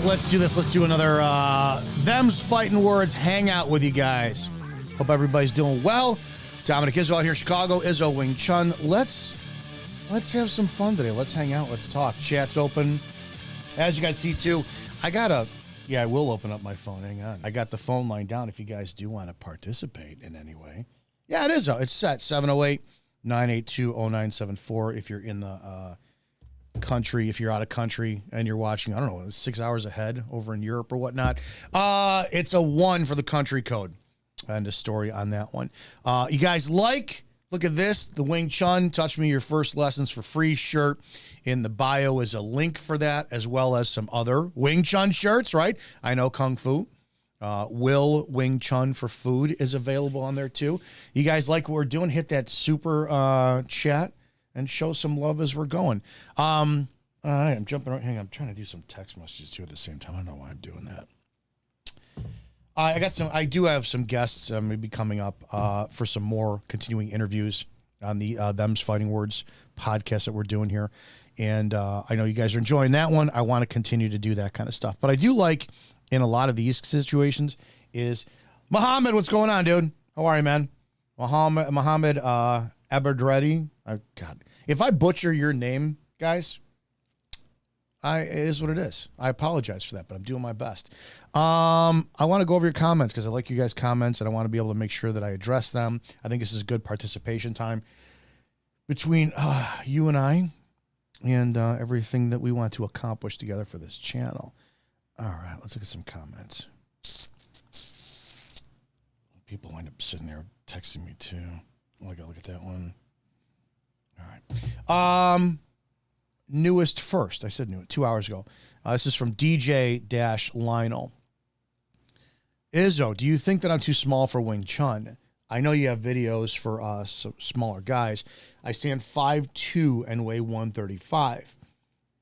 Let's do this. Let's do another Them's Fighting Words hangout with you guys. Hope everybody's doing well. Dominick Izzo out here in Chicago. Izzo Wing Chun. Let's have some fun today. Let's hang out. Let's talk. Chat's open. As you guys see too, I will open up my phone. Hang on. I got the phone line down if you guys do want to participate in any way. Yeah, it is. It's set 708-982-0974 if you're in the country, if you're out of country and you're watching, I don't know, 6 hours ahead over in Europe or whatnot. It's a 1 for the country code. And a story on that one. You guys look at this, the Wing Chun, Touch Me Your First Lessons for Free shirt. In the bio is a link for that, as well as some other Wing Chun shirts, right? I know Kung Fu. Will Wing Chun for Food is available on there too. You guys like what we're doing? Hit that super chat and show some love as we're going. I'm jumping right. Hang on, I'm trying to do some text messages too at the same time. I don't know why I'm doing that. I do have some guests maybe coming up for some more continuing interviews on the Them's Fighting Words podcast that we're doing here. And I know you guys are enjoying that one. I want to continue to do that kind of stuff. But I do like in a lot of these situations is Muhammad. What's going on, dude? How are you, man? Muhammad Aberdready. God, if I butcher your name, guys, it is what it is. I apologize for that, but I'm doing my best. I want to go over your comments because I like you guys' comments, and I want to be able to make sure that I address them. I think this is good participation time between you and I and everything that we want to accomplish together for this channel. All right, let's look at some comments. People wind up sitting there texting me, too. Look at that one. All right. Newest first. I said new 2 hours ago. This is from DJ-Lionel. Izzo, do you think that I'm too small for Wing Chun? I know you have videos for smaller guys. I stand 5'2" and weigh 135.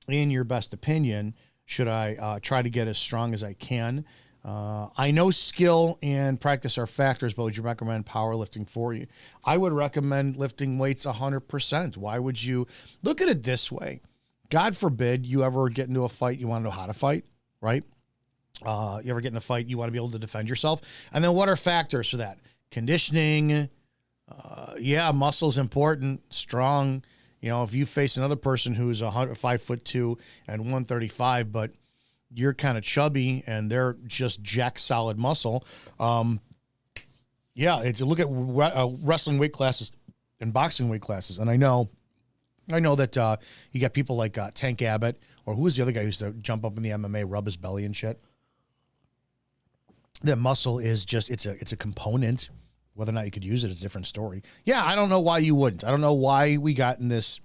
In your best opinion, should I try to get as strong as I can? I know skill and practice are factors, but would you recommend powerlifting for you? I would recommend lifting weights 100%. Why would you? Look at it this way. God forbid you ever get into a fight, you want to know how to fight, right? You ever get in a fight, you want to be able to defend yourself. And then what are factors for that? Conditioning. Muscle's important, strong. You know, if you face another person who's 5'2" and 135, but you're kind of chubby and they're just jack solid muscle. It's look at wrestling weight classes and boxing weight classes. And I know that you got people like Tank Abbott, or who was the other guy who used to jump up in the MMA, rub his belly and shit. That muscle is just, it's a component. Whether or not you could use it is a different story. Yeah, I don't know why you wouldn't. I don't know why we got in this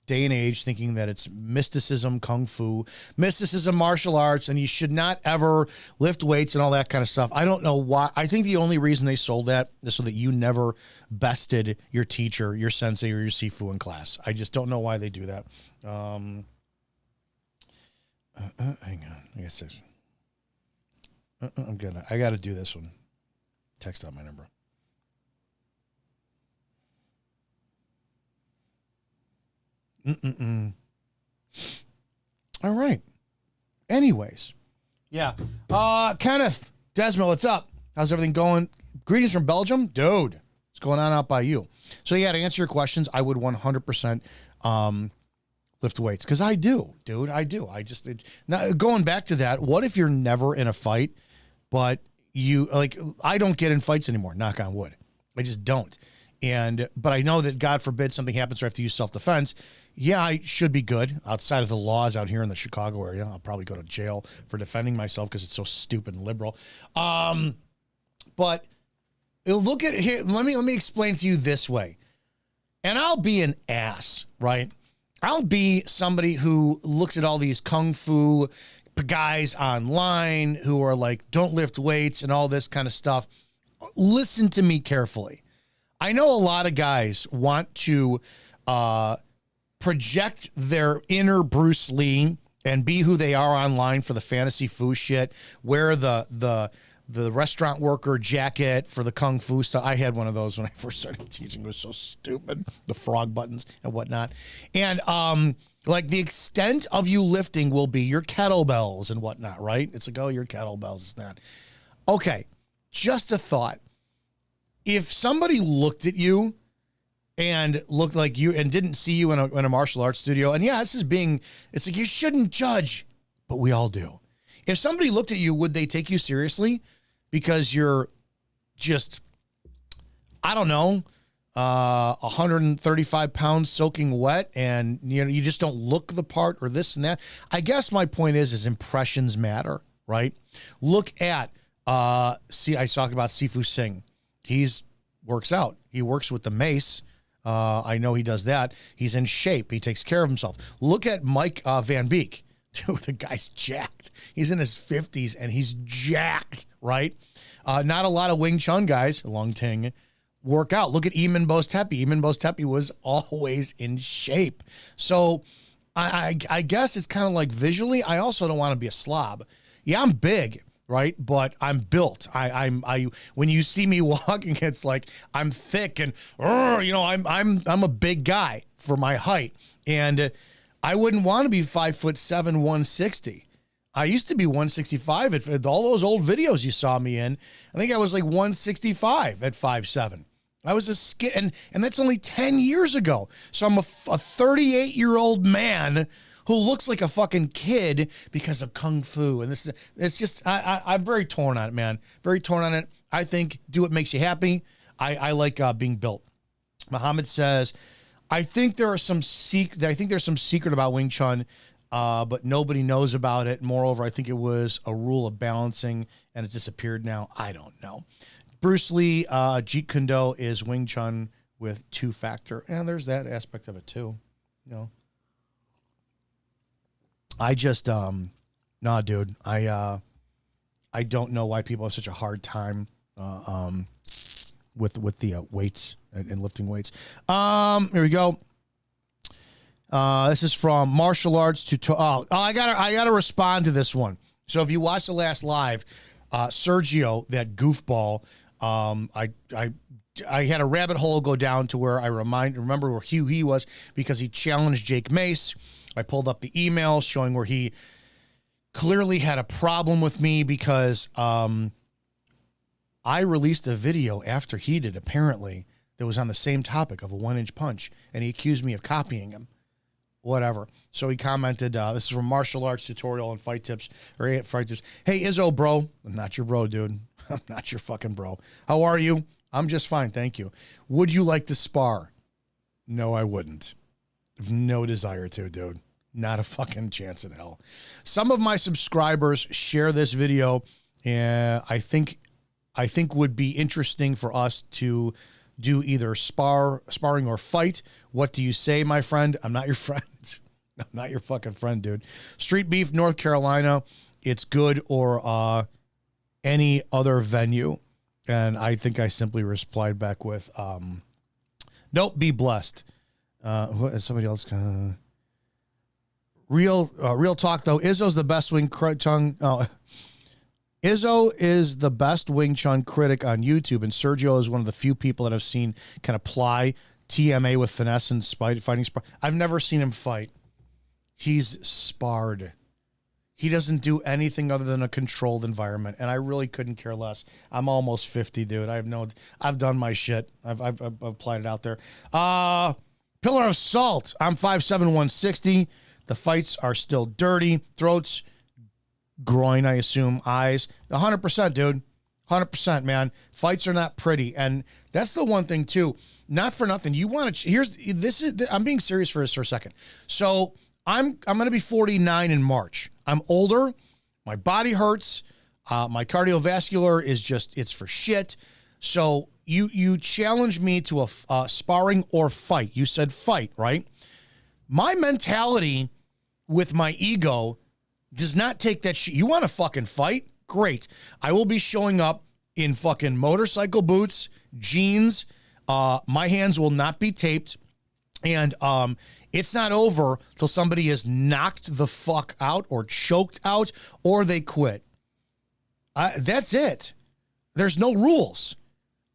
day and age thinking that it's mysticism, kung fu, mysticism, martial arts, and you should not ever lift weights and all that kind of stuff. I don't know why. I think the only reason they sold that is so that you never bested your teacher, your sensei, or your Sifu in class. I just don't know why they do that. Hang on. I guess I got to do this one. Text out my number. All right. Anyways. Yeah. Kenneth, Desmond, what's up? How's everything going? Greetings from Belgium. Dude, what's going on out by you? So, yeah, to answer your questions, I would 100% lift weights. Because I do, dude. I do. Now, going back to that, what if you're never in a fight, but you, like, I don't get in fights anymore, knock on wood. I just don't. But I know that, God forbid, something happens or I have to use self-defense. Yeah, I should be good outside of the laws out here in the Chicago area. I'll probably go to jail for defending myself because it's so stupid and liberal. But look at here. Let me explain to you this way. And I'll be an ass, right? I'll be somebody who looks at all these kung fu guys online who are like, don't lift weights and all this kind of stuff. Listen to me carefully. I know a lot of guys want to project their inner Bruce Lee and be who they are online for the fantasy fu shit, wear the restaurant worker jacket for the kung fu stuff. I had one of those when I first started teaching. It was so stupid, the frog buttons and whatnot. And like the extent of you lifting will be your kettlebells and whatnot, right? It's like, oh, your kettlebells. It's not. Okay, just a thought. If somebody looked at you and looked like you and didn't see you in a martial arts studio, and yeah, it's like you shouldn't judge, but we all do. If somebody looked at you, would they take you seriously because you're just, I don't know, 135 pounds soaking wet and you just don't look the part or this and that? I guess my point is impressions matter, right? Look at, I talked about Sifu Singh. He's works out. He works with the mace. I know he does that. He's in shape. He takes care of himself. Look at Mike Van Beek. Dude, the guy's jacked. He's in his 50s and he's jacked, right? Not a lot of Wing Chun guys, Long Ting, work out. Look at Eamon Bostepi. Eamon Bostepi was always in shape. So I guess it's kind of like visually, I also don't want to be a slob. Yeah, I'm big, right? But I'm built. I when you see me walking, it's like I'm thick and I'm a big guy for my height. And I wouldn't want to be 5'7", 160. I used to be 165 at all those old videos you saw me in. I think I was like 165 at 5'7". I was a skit, and that's only 10 years ago. So I'm a 38-year-old man who looks like a fucking kid because of kung fu. And it's just, I'm very torn on it, man. Very torn on it. I think do what makes you happy. I like being built. Muhammad says, I think there's some secret about Wing Chun, but nobody knows about it. Moreover, I think it was a rule of balancing and it disappeared now. I don't know. Bruce Lee, Jeet Kune Do is Wing Chun with two-factor. And there's that aspect of it too. I just, nah, dude. I don't know why people have such a hard time with the weights and lifting weights. Here we go. This is from martial arts to I gotta respond to this one. So if you watch the last live, Sergio, that goofball, I had a rabbit hole go down to where I remember where he was because he challenged Jake Mace. I pulled up the email showing where he clearly had a problem with me because I released a video after he did, apparently, that was on the same topic of a 1-inch punch, and he accused me of copying him. Whatever. So he commented, this is from Martial Arts Tutorial and Fight Tips. Hey, Izzo, bro. I'm not your bro, dude. I'm not your fucking bro. How are you? I'm just fine, thank you. Would you like to spar? No, I wouldn't. I have no desire to, dude. Not a fucking chance in hell. Some of my subscribers share this video, and I think would be interesting for us to do either sparring or fight. What do you say, my friend? I'm not your friend. I'm not your fucking friend, dude. Street Beef, North Carolina. It's good or any other venue. And I think I simply replied back with, nope, be blessed. Somebody else real talk though. Izzo's the best Wing Chun. Izzo is the best Wing Chun critic on YouTube, and Sergio is one of the few people that I've seen can apply TMA with finesse and fighting. I've never seen him fight. He's sparred. He doesn't do anything other than a controlled environment, and I really couldn't care less. I'm almost 50, dude. I've done my shit. I've applied it out there. Pillar of Salt. I'm 5'7", 160. The fights are still dirty. Throats, groin, I assume, eyes. 100%, dude. 100%, man. Fights are not pretty, and that's the one thing too. Not for nothing. You want to? I'm being serious for a second. So I'm going to be 49 in March. I'm older. My body hurts. My cardiovascular is it's for shit. So you challenge me to a sparring or fight. You said fight, right? My mentality with my ego does not take that shit. You want to fucking fight? Great. I will be showing up in fucking motorcycle boots, jeans. My hands will not be taped. And it's not over till somebody is knocked the fuck out or choked out or they quit. That's it. There's no rules.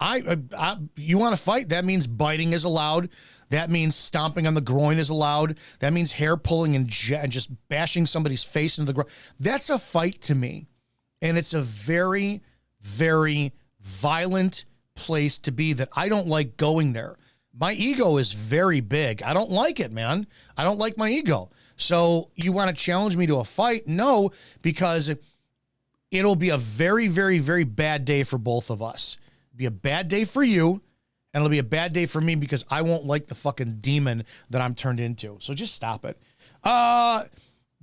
You want to fight? That means biting is allowed. That means stomping on the groin is allowed. That means hair pulling and just bashing somebody's face into the ground. That's a fight to me. And it's a very, very violent place to be that I don't like going there. My ego is very big. I don't like it, man. I don't like my ego. So you want to challenge me to a fight? No, because it'll be a very, very, very bad day for both of us. It'll be a bad day for you, and it'll be a bad day for me because I won't like the fucking demon that I'm turned into. So just stop it.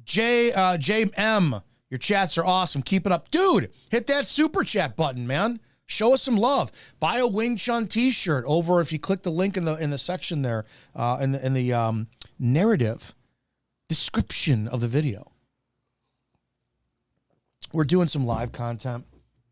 JM, your chats are awesome. Keep it up. Dude, hit that super chat button, man. Show us some love. Buy a Wing Chun t-shirt over if you click the link in the section there, in the narrative description of the video. We're doing some live content,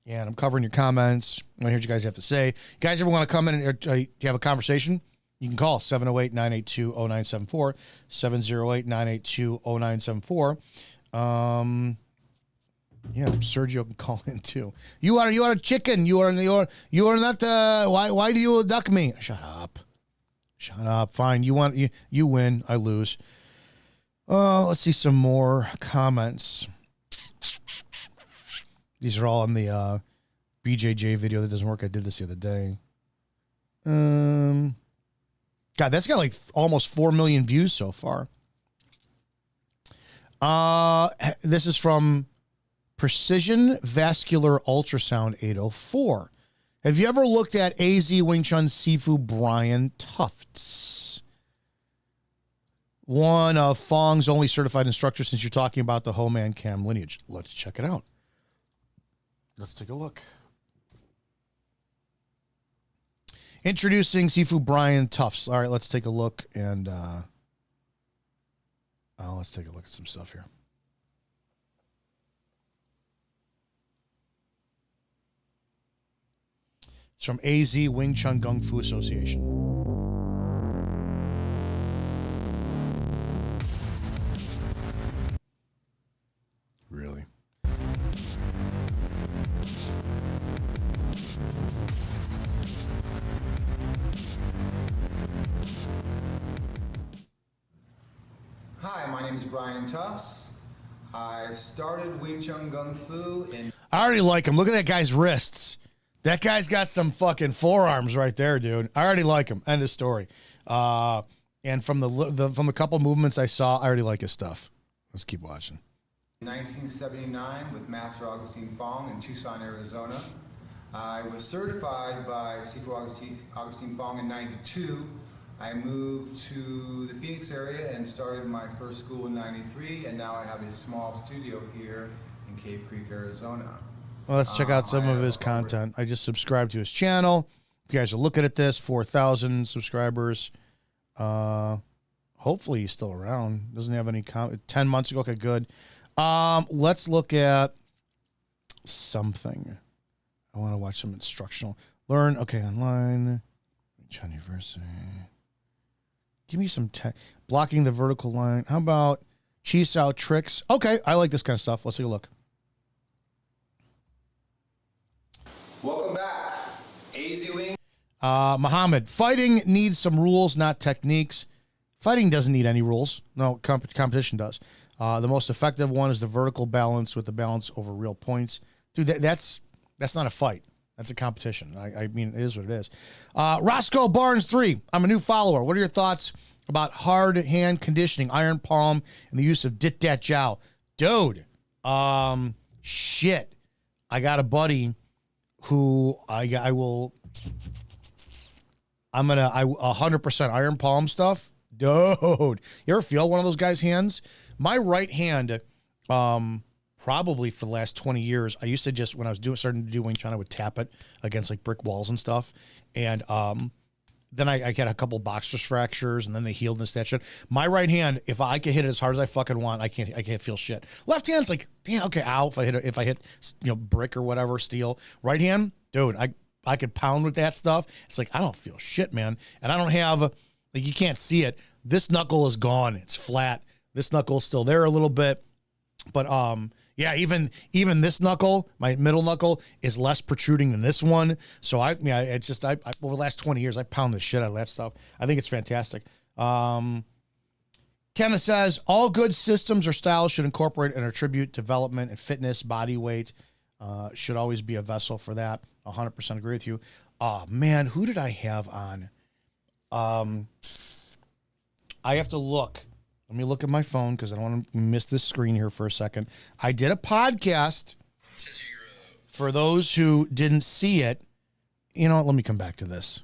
and I'm covering your comments. I want to hear what you guys have to say. You guys ever want to come in and you have a conversation? You can call 708-982-0974, 708-982-0974. Yeah, Sergio can call in too. You are a chicken. You are not. Why do you duck me? Shut up. Fine. You win. I lose. Let's see some more comments. These are all in the BJJ video that doesn't work. I did this the other day. God, that's got like almost 4 million views so far. This is from Precision Vascular Ultrasound 804. Have you ever looked at AZ Wing Chun Sifu Brian Tufts? One of Fong's only certified instructors, since you're talking about the Ho Man Cam lineage. Let's check it out. Let's take a look. Introducing Sifu Brian Tufts. All right, let's take a look and let's take a look at some stuff here. It's from AZ Wing Chun Kung Fu Association. Really? Hi, my name is Brian Tufts. I started Wing Chun Kung Fu in... I already like him. Look at that guy's wrists. That guy's got some fucking forearms right there, dude. I already like him. End of story. And from the couple movements I saw, I already like his stuff. Let's keep watching. 1979 with Master Augustine Fong in Tucson, Arizona. I was certified by Sifu Augustine Fong in 92. I moved to the Phoenix area and started my first school in 93, and now I have a small studio here in Cave Creek, Arizona. Well, let's check out some of his content. I just subscribed to his channel. you guys are looking at this, 4,000 subscribers. Hopefully he's still around. Doesn't have any 10 months ago. Okay, good. Let's look at something. I want to watch some instructional. Learn, okay, online. Wing Chun University. Give me some tech. Blocking the vertical line. How about cheese out tricks? Okay, I like this kind of stuff. Let's take a look. Welcome back. AZ Wing. Muhammad, fighting needs some rules, not techniques. Fighting doesn't need any rules. No, competition does. The most effective one is the vertical balance with the balance over real points. Dude, that's not a fight. That's a competition. I mean, it is what it is. Roscoe Barnes 3. I'm a new follower. What are your thoughts about hard hand conditioning, iron palm, and the use of dit dat jiao? Dude, shit. I got a buddy who I'm gonna 100% iron palm stuff. Dude, you ever feel one of those guys' hands? My right hand, probably for the last 20 years, I used to just, when I was starting to do Wing Chun, I would tap it against like brick walls and stuff. And then I had a couple boxer's fractures, and then they healed and that shit. My right hand, if I could hit it as hard as I fucking want, I can't feel shit. Left hand's like, damn, okay, ow. If I hit brick or whatever, steel. Right hand, dude, I could pound with that stuff. It's like I don't feel shit, man. And I don't have, like, you can't see it. This knuckle is gone. It's flat. This knuckle's still there a little bit, but yeah, even this knuckle, my middle knuckle, is less protruding than this one. So it's just over the last 20 years, I pound the shit out of that stuff. I think it's fantastic. Kenneth says all good systems or styles should incorporate and attribute development and fitness, body weight. Should always be a vessel for that. 100% agree with you. Oh man, who did I have on? I have to look. Let me look at my phone because I don't want to miss this screen here for a second. I did a podcast. For those who didn't see it, you know what? Let me come back to this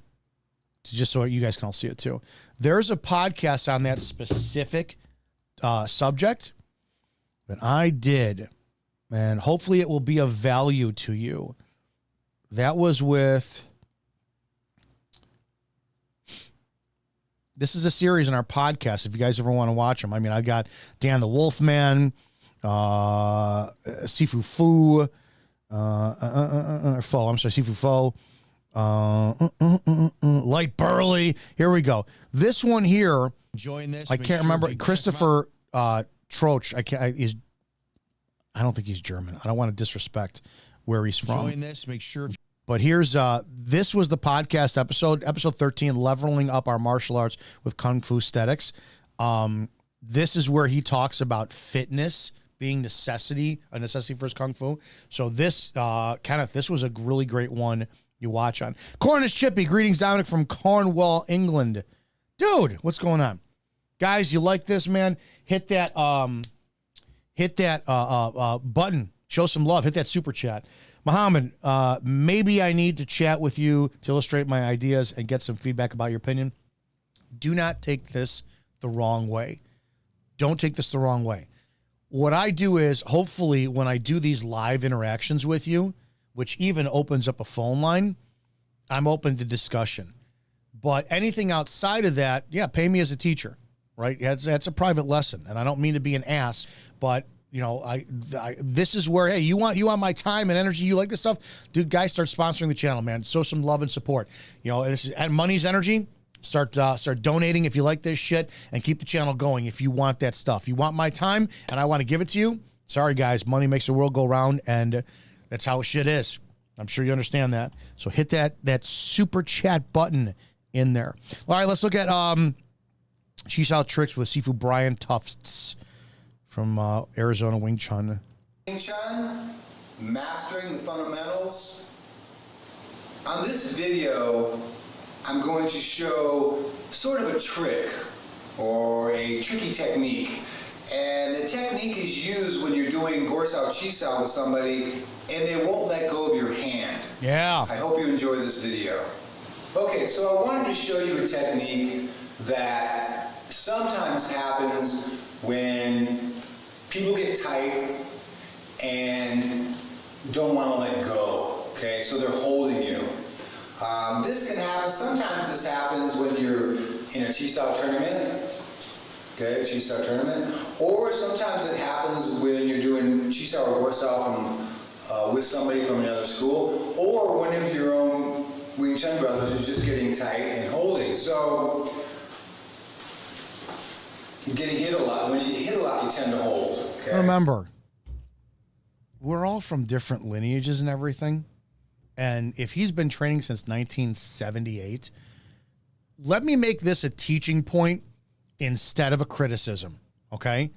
just so you guys can all see it too. There's a podcast on that specific subject that I did, and hopefully it will be of value to you. That was with... This is a series in our podcast, if you guys ever want to watch them. I mean, I got Dan the Wolfman, Sifu Fu, Sifu Fo, Light Burley. Here we go. This one here, Join this. I can't remember. Christopher Troch. I don't think he's German. I don't want to disrespect where he's from. Join this. Make sure. But here's, this was the podcast episode 13, Leveling Up Our Martial Arts with Kung Fu Aesthetics. This is where he talks about fitness being a necessity for his Kung Fu. So this, Kenneth, this was a really great one you watch on. Cornish Chippy, greetings, Dominic from Cornwall, England. Dude, what's going on? Guys, you like this, man? Hit that button. Show some love. Hit that super chat. Muhammad, maybe I need to chat with you to illustrate my ideas and get some feedback about your opinion. Do not take this the wrong way. Don't take this the wrong way. What I do is, hopefully, when I do these live interactions with you, which even opens up a phone line, I'm open to discussion. But anything outside of that, yeah, pay me as a teacher, right? That's a private lesson, and I don't mean to be an ass, but you know, this is where, hey, you want my time and energy. You like this stuff, dude. Guys, start sponsoring the channel, man. Show some love and support. You know, this is at money's energy. Start donating if you like this shit, and keep the channel going if you want that stuff. You want my time, and I want to give it to you. Sorry, guys, money makes the world go round, and that's how shit is. I'm sure you understand that. So hit that super chat button in there. All right, let's look at Cheese Out Tricks with Sifu Brian Tufts from Arizona Wing Chun. Wing Chun, mastering the fundamentals. On this video, I'm going to show sort of a trick or a tricky technique. And the technique is used when you're doing Gorsao Chisao with somebody and they won't let go of your hand. Yeah. I hope you enjoy this video. Okay, so I wanted to show you a technique that sometimes happens when people get tight and don't want to let go, okay? So they're holding you. This can happen, sometimes this happens when you're in a Chi Sao tournament, okay, Chi Sao tournament, or sometimes it happens when you're doing Chi Sao or Gua Sao with somebody from another school, or one of your own Wing Chun brothers who's just getting tight and holding. So, you're getting hit a lot. When you hit a lot, you tend to hold, okay? Remember, we're all from different lineages and everything. And if he's been training since 1978, let me make this a teaching point instead of a criticism, okay?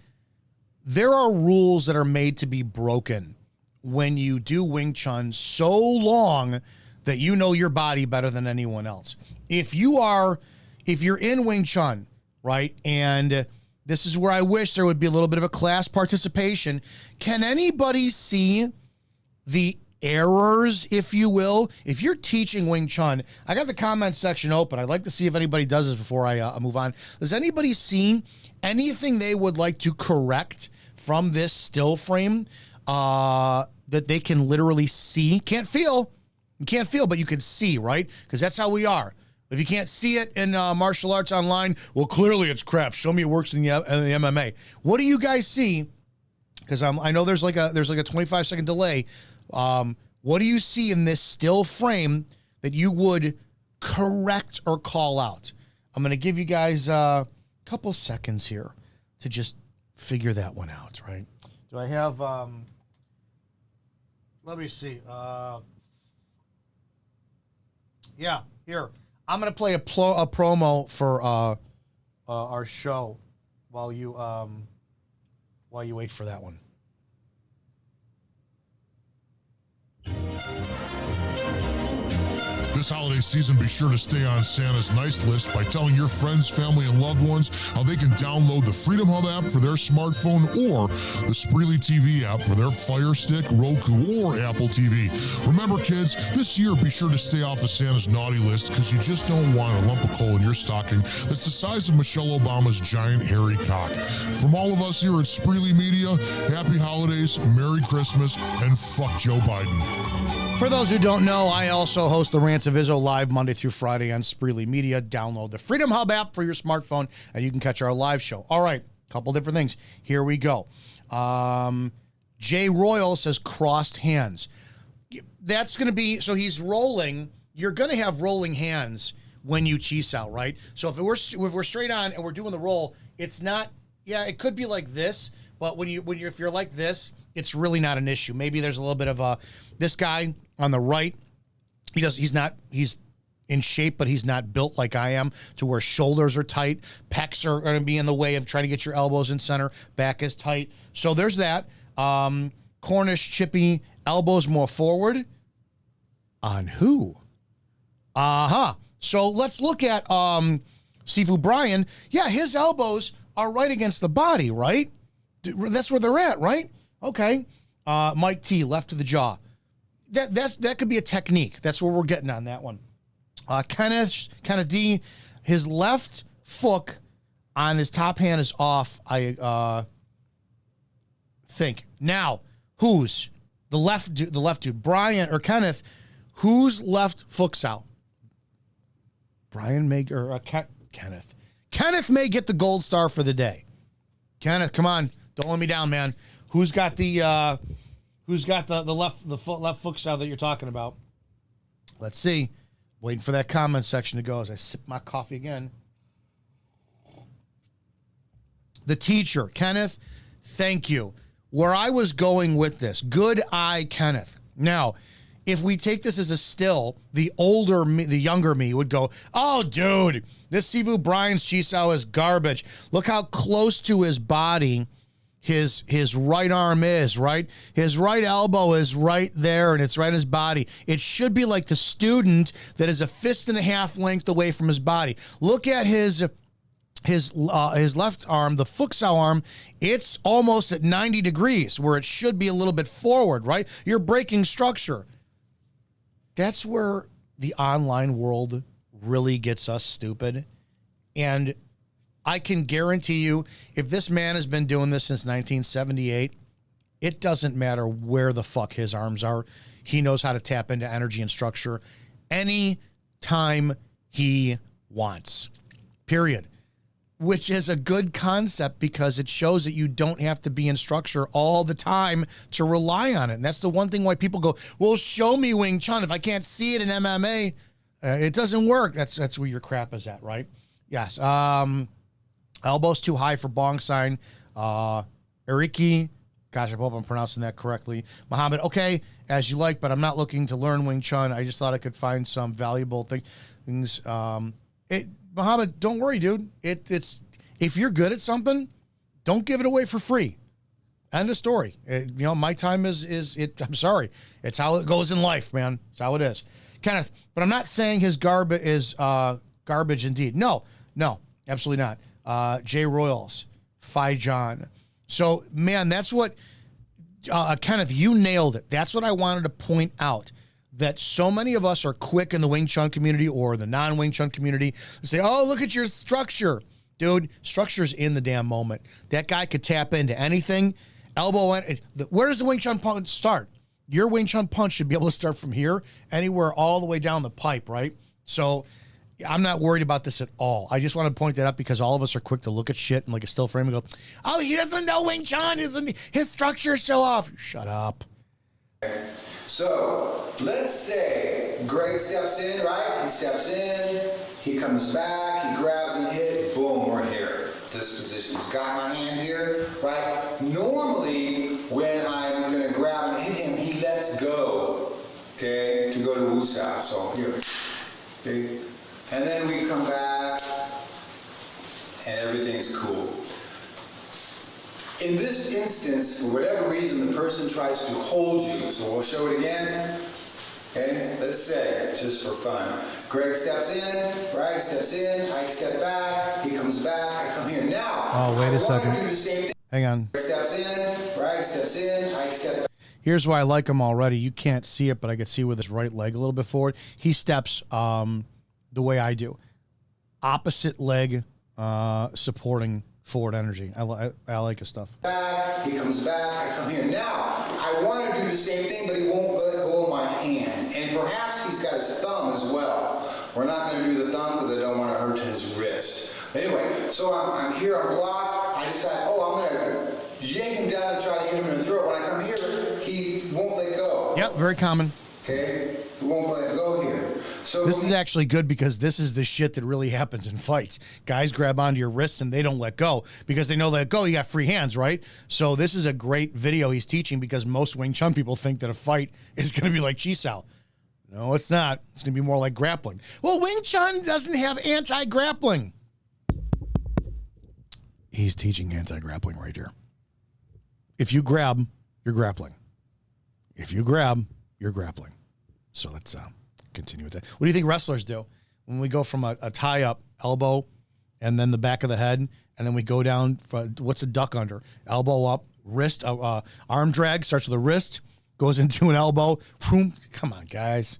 There are rules that are made to be broken when you do Wing Chun so long that you know your body better than anyone else. If you're in Wing Chun, right, and this is where I wish there would be a little bit of a class participation, can anybody see the errors, if you will? If you're teaching Wing Chun, I got the comment section open. I'd like to see if anybody does this before I move on. Does anybody see anything they would like to correct from this still frame that they can literally see? Can't feel. You can't feel, but you can see, right? Because that's how we are. If you can't see it in martial arts online, well, clearly it's crap. Show me it works in the MMA. What do you guys see? Because I know there's like a 25-second delay. What do you see in this still frame that you would correct or call out? I'm going to give you guys a couple seconds here to just figure that one out, right? Do I have, let me see. Yeah, here. I'm going to play a promo for our show while you wait for that one. This holiday season, be sure to stay on Santa's nice list by telling your friends, family, and loved ones how they can download the Freedom Hub app for their smartphone or the Spreely TV app for their Fire Stick, Roku, or Apple TV. Remember, kids, this year be sure to stay off of Santa's naughty list because you just don't want a lump of coal in your stocking that's the size of Michelle Obama's giant hairy cock. From all of us here at Spreely Media, happy holidays, Merry Christmas, and fuck Joe Biden. For those who don't know, I also host the Rants of Izzo live Monday through Friday on Spreely Media. Download the Freedom Hub app for your smartphone, and you can catch our live show. All right, a couple different things. Here we go. Jay Royal says crossed hands. That's going to be, so he's rolling. You're going to have rolling hands when you cheese out, right? So if we're straight on and we're doing the roll, it's not, yeah, it could be like this, but if you're like this, it's really not an issue. Maybe there's a little bit of this guy on the right, he's in shape, but he's not built like I am to where shoulders are tight. Pecs are going to be in the way of trying to get your elbows in center. Back is tight. So there's that. Cornish chippy, elbows more forward. On who? So let's look at Sifu Brian. Yeah, his elbows are right against the body, right? That's where they're at, right? Okay. Mike T, left to the jaw. That could be a technique. That's where we're getting on that one. Kenneth D, his left foot on his top hand is off, I think. Now, who's the left dude? Brian or Kenneth, whose left foot's out? Brian may, or Kenneth. Kenneth may get the gold star for the day. Kenneth, come on. Don't let me down, man. Who's got the left foot style that you're talking about? Let's see. Waiting for that comment section to go as I sip my coffee again. The teacher, Kenneth, thank you. Where I was going with this, good eye, Kenneth. Now, if we take this as a still, the older me, the younger me would go, oh, dude, this Sifu Brian's Chisao is garbage. Look how close to his body his right arm is, right? His right elbow is right there, and it's right in his body. It should be like the student that is a fist and a half length away from his body. Look at his left arm, the Fuxao arm, it's almost at 90 degrees where it should be a little bit forward, right? You're breaking structure. That's where the online world really gets us stupid. And I can guarantee you, if this man has been doing this since 1978, it doesn't matter where the fuck his arms are. He knows how to tap into energy and structure any time he wants. Period. Which is a good concept because it shows that you don't have to be in structure all the time to rely on it. And that's the one thing why people go, well, show me Wing Chun. If I can't see it in MMA, it doesn't work. That's where your crap is at, right? Yes. Elbows too high for bong sign. Eriki, gosh, I hope I'm pronouncing that correctly. Muhammad, okay, as you like, but I'm not looking to learn Wing Chun. I just thought I could find some valuable things. Muhammad, don't worry, dude. It's if you're good at something, don't give it away for free. End of story. My time is it. I'm sorry. It's how it goes in life, man. It's how it is. Kenneth, but I'm not saying his garbage is garbage indeed. No, absolutely not. Jay Royals, Phi John. So, man, that's what, Kenneth, you nailed it. That's what I wanted to point out. That so many of us are quick in the Wing Chun community or the non-Wing Chun community to say, oh, look at your structure. Dude, structure's in the damn moment. That guy could tap into anything. Elbow, where does the Wing Chun punch start? Your Wing Chun punch should be able to start from here, anywhere all the way down the pipe, right? So I'm not worried about this at all. I just want to point that out because all of us are quick to look at shit and like a still frame and go, oh, he doesn't know Wing Chun. His structure's so off. Shut up. So, let's say Greg steps in, right? He steps in, he comes back, he grabs and hit, boom, we're here. This position. He's got my hand here, right? Normally, when I'm going to grab and hit him, he lets go, okay, to go to Wu Sao. So, here, okay? And then we come back, and everything's cool. In this instance, for whatever reason, the person tries to hold you. So we'll show it again. Okay, let's say, just for fun. Greg steps in, right? Steps in, I step back, he comes back, I come here. Now, oh, wait a second. Do the same thing. Hang on. Greg steps in, right? Steps in, I step back. Here's why I like him already. You can't see it, but I can see with his right leg a little bit forward. He steps the way I do. Opposite leg supporting forward energy. I like his stuff. Back, he comes back, I come here. Now, I want to do the same thing, but he won't let go of my hand. And perhaps he's got his thumb as well. We're not going to do the thumb because I don't want to hurt his wrist. Anyway, so I'm here, I'm blocked. I decide, I'm going to yank him down and try to hit him in the throat. When I come here, he won't let go. Yep, very common. Okay? He won't let go here. So this is actually good because this is the shit that really happens in fights. Guys grab onto your wrists and they don't let go because they know let go, you got free hands, right? So this is a great video he's teaching because most Wing Chun people think that a fight is going to be like Chi Sao. No, it's not. It's going to be more like grappling. Well, Wing Chun doesn't have anti-grappling. He's teaching anti-grappling right here. If you grab, you're grappling. If you grab, you're grappling. So let's continue with that. What do you think wrestlers do when we go from a tie-up elbow and then the back of the head and then we go down for, what's a duck under? Elbow up, wrist, arm drag, starts with a wrist, goes into an elbow. Boom. Come on, guys.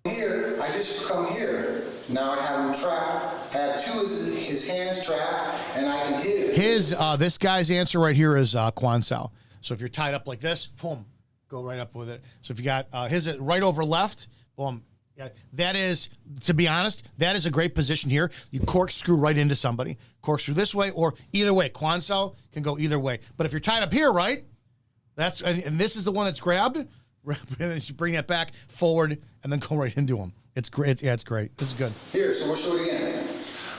Here, I just come here. Now I have him trapped. I have two of his hands trapped, and I can hit him. This guy's answer right here is Quan Sao. So if you're tied up like this, boom, go right up with it. So if you got his right over left, boom. Yeah, that is, to be honest, that is a great position here. You corkscrew right into somebody. Corkscrew this way or either way. Quan Sao can go either way. But if you're tied up here, right, and this is the one that's grabbed, and then you bring that back forward and then go right into him. It's great. It's great. This is good. Here, so we'll show it again.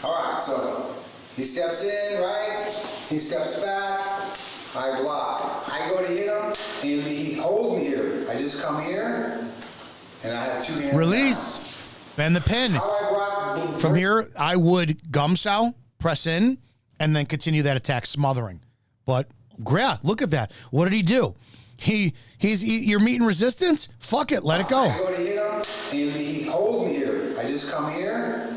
All right, so he steps in, right? He steps back. I block. I go to hit him, and he holds me here. I just come here, and I have two hands. Release. Down. Bend the pin. How I block. From here, I would gum sao, press in, and then continue that attack, smothering. But, look at that. What did he do? You're meeting resistance? Fuck it, let it go. I go to hit him, and he holds me here. I just come here,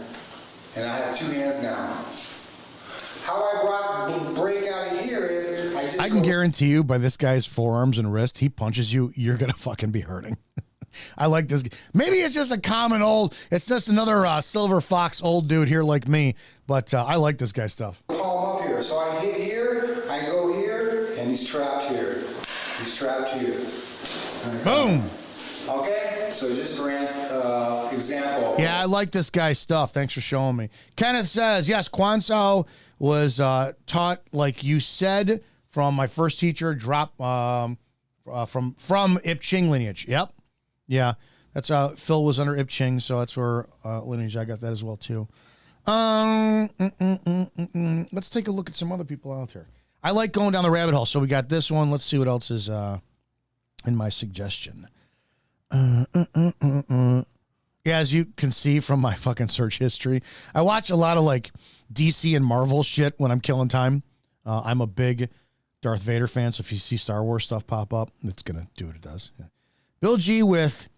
and I have two hands now. How I break out of here is I can guarantee you by this guy's forearms and wrist, he punches you, you're going to fucking be hurting. I like this. Maybe it's just a common it's just another silver fox old dude here like me, but I like this guy's stuff. Palm up here. So I hit here, I go here, and he's trapped here. He's trapped here. Boom. Okay? So So just for example. Yeah, I like this guy's stuff. Thanks for showing me. Kenneth says, yes, Kwan Sao was taught, like you said, from my first teacher, from Ip Ching lineage. Yep. Yeah, that's Phil was under Ip Ching, so that's where lineage I got that as well, too. Let's take a look at some other people out there. I like going down the rabbit hole, so we got this one. Let's see what else is in my suggestion. Yeah, as you can see from my fucking search history, I watch a lot of like DC and Marvel shit when I'm killing time. I'm a big Darth Vader fan, so if you see Star Wars stuff pop up, it's gonna do what it does. Yeah. Biu Jee with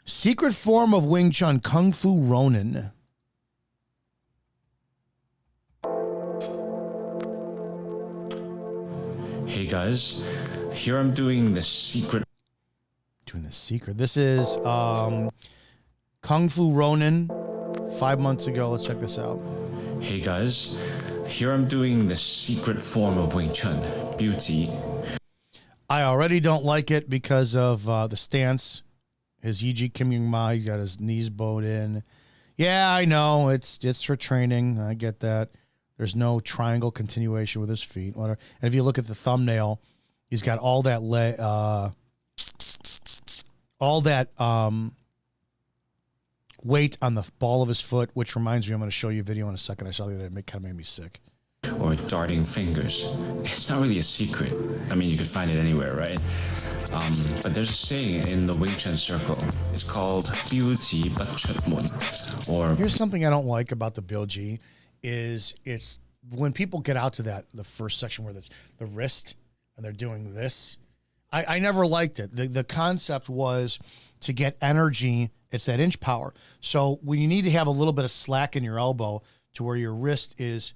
secret form of Wing Chun Kung Fu Ronin. Hey guys, here I'm doing the secret. This is Kung Fu Ronin 5 months ago. Let's check this out. Hey guys, here I'm doing the secret form of Wing Chun, Biu Jee. I already don't like it because of the stance. His Yiji Kim Yung Ma, he got his knees bowed in. Yeah, I know. It's for training. I get that. There's no triangle continuation with his feet. Whatever. And if you look at the thumbnail, he's got all that weight on the ball of his foot, which reminds me, I'm going to show you a video in a second. I saw the other day. It kind of made me sick. Or darting fingers. It's not really a secret. I mean, you could find it anywhere, right? But there's a saying in the Wing Chun circle. It's called Biu Jee Bat Chut Mun. Or here's something I don't like about the Biu Jee is it's when people get out to the first section where there's the wrist and they're doing this. I never liked it. The concept was to get energy. It's that inch power. So when you need to have a little bit of slack in your elbow to where your wrist is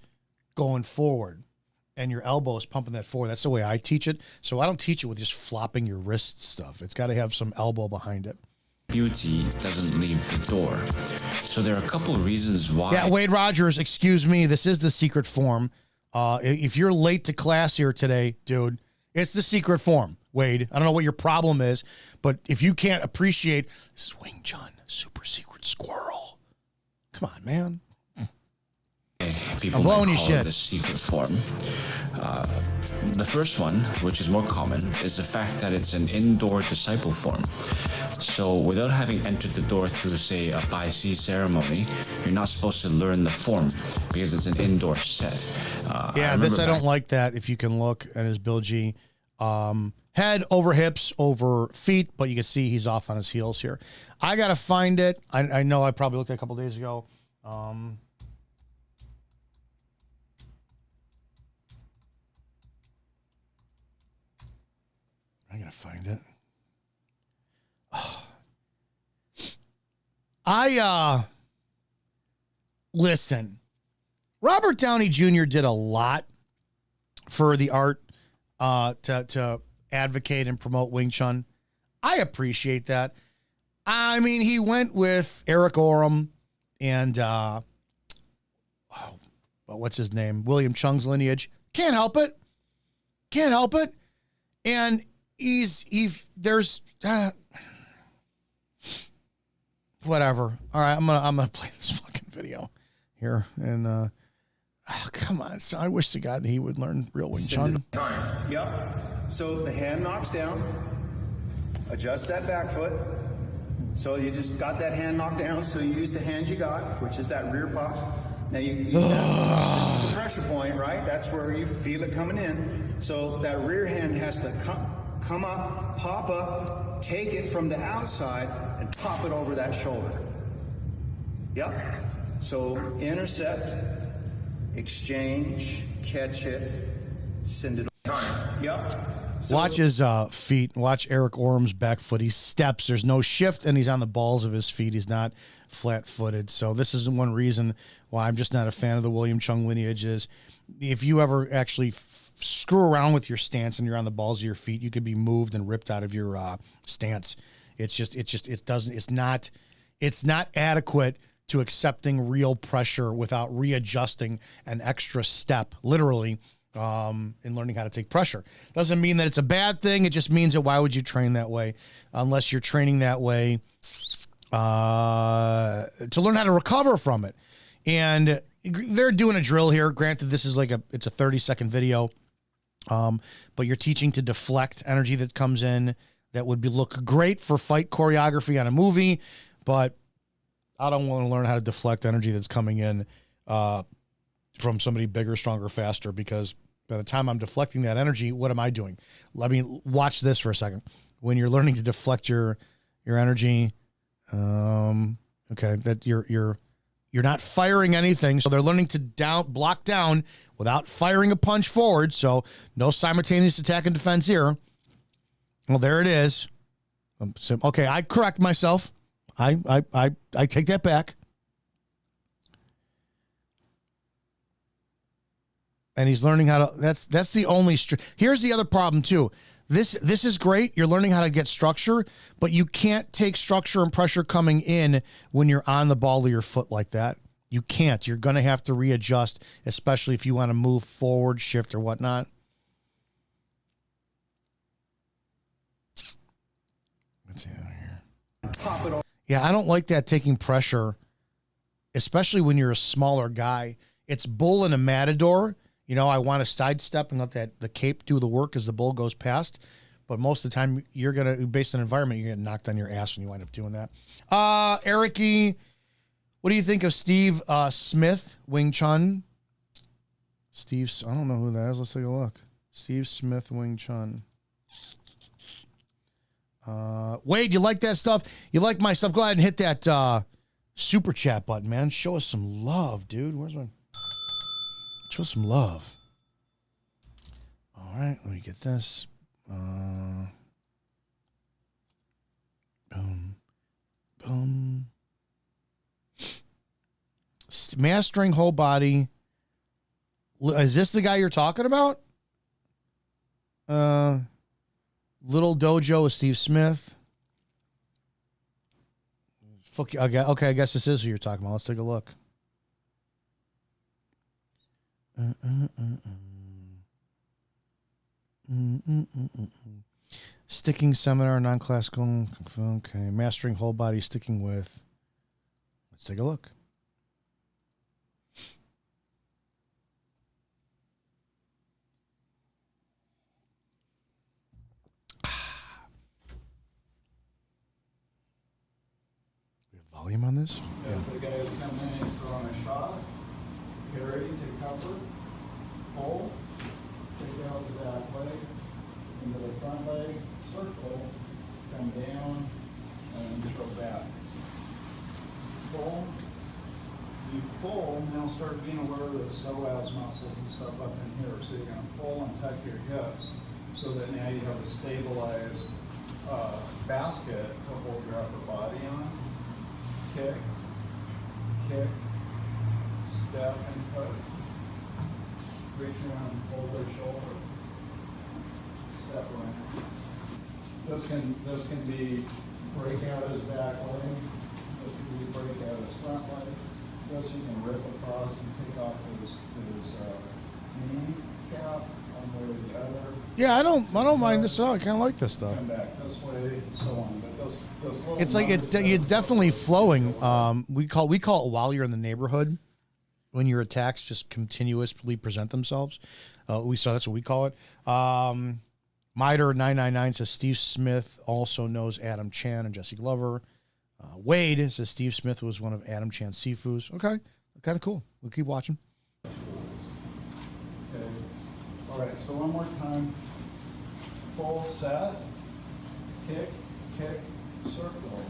going forward and your elbow is pumping that forward. That's the way I teach it. So I don't teach it with just flopping your wrist stuff. It's got to have some elbow behind it. Biu Jee doesn't leave the door. So there are a couple of reasons why. Yeah, Wade Rogers, excuse me. This is the secret form. If you're late to class here today, dude, it's the secret form, Wade. I don't know what your problem is, but if you can't appreciate this is Wing Chun, super secret squirrel. Come on, man. People I'm blowing might you call shit. it the secret form. The first one, which is more common, is the fact that it's an indoor disciple form. So without having entered the door through, say, a Bai Si ceremony, you're not supposed to learn the form because it's an indoor set. Yeah, I don't like that. If you can look at his Biu Jee, head over hips, over feet, but you can see he's off on his heels here. I got to find it. I know I probably looked at it a couple days ago. I gotta find it. Listen, Robert Downey Jr. did a lot for the art to advocate and promote Wing Chun. I appreciate that. I mean, he went with Eric Orem and what's his name? William Chung's lineage. Can't help it. Can't help it. And there's whatever. All right, I'm gonna play this fucking video here, and oh, come on. So I wish to God he would learn real Wing Chun. Yep. So the hand knocks down. Adjust that back foot. So you just got that hand knocked down. So you use the hand you got, which is that rear pop. Now this is the pressure point, right? That's where you feel it coming in. So that rear hand has to come up, pop up, take it from the outside, and pop it over that shoulder. Yep. So intercept, exchange, catch it, send it. Yep. So, watch his feet. Watch Eric Orem's back foot. He steps. There's no shift, and he's on the balls of his feet. He's not flat-footed. So this is one reason why I'm just not a fan of the William Chung lineage is if you ever actually screw around with your stance and you're on the balls of your feet, you could be moved and ripped out of your stance. It's not adequate to accepting real pressure without readjusting an extra step, literally, in learning how to take pressure. Doesn't mean that it's a bad thing. It just means that why would you train that way unless you're training that way to learn how to recover from it. And they're doing a drill here. Granted, this is it's a 30-second video, but you're teaching to deflect energy that comes in that would look great for fight choreography on a movie, but I don't want to learn how to deflect energy that's coming in from somebody bigger, stronger, faster, because by the time I'm deflecting that energy, what am I doing? Let me watch this for a second. When you're learning to deflect your energy, okay, that you're not firing anything. So they're learning to block down without firing a punch forward. So no simultaneous attack and defense here. Well, there it is. Okay, I correct myself. I take that back. And he's learning how to, that's the only, here's the other problem too. This is great. You're learning how to get structure, but you can't take structure and pressure coming in when you're on the ball of your foot like that. You can't. You're going to have to readjust, especially if you want to move forward, shift, or whatnot. Let's see here. Pop it on. Yeah, I don't like that taking pressure, especially when you're a smaller guy. It's bull in a matador. You know, I want to sidestep and let the cape do the work as the bull goes past. But most of the time, you're going to, based on environment, you're going to get knocked on your ass when you wind up doing that. Eric-y, what do you think of Steve Smith, Wing Chun? I don't know who that is. Let's take a look. Steve Smith, Wing Chun. Wade, you like that stuff? You like my stuff? Go ahead and hit that super chat button, man. Show us some love, dude. Where's my... Show some love. All right, let me get this. Boom. Boom. Mastering whole body. Is this the guy you're talking about? Little Dojo with Steve Smith. Fuck you. Okay, I guess this is who you're talking about. Let's take a look. Sticking seminar, non-classical. Okay, mastering whole body, sticking with. Let's take a look. We have volume on this? Yeah. If the guys come in and throw on a shot, carry to cover, pull, take out the back leg, into the front leg, circle, come down, and throw back. Pull. You pull, now start being aware of the psoas muscles and stuff up in here. So you're going to pull and tuck your hips so that now you have a stabilized basket to hold your upper body on. Kick, kick, step and put. Reach around and hold their shoulder. Step around. This can be break out his back leg. This can be break out his front leg. This you can rip across and pick off his knee cap one way or the other. Yeah, I don't mind this at all. I kind of like this stuff. Come back this way and so on. But this little It's like it's definitely flowing. We call it while you're in the neighborhood, when your attacks just continuously present themselves. That's what we call it. Miter 999 says Steve Smith also knows Adam Chan and Jesse Glover. Wade says Steve Smith was one of Adam Chan's Sifus. Okay, kind of cool. We'll keep watching. Okay. All right. So one more time. Full set. Kick, kick, circle.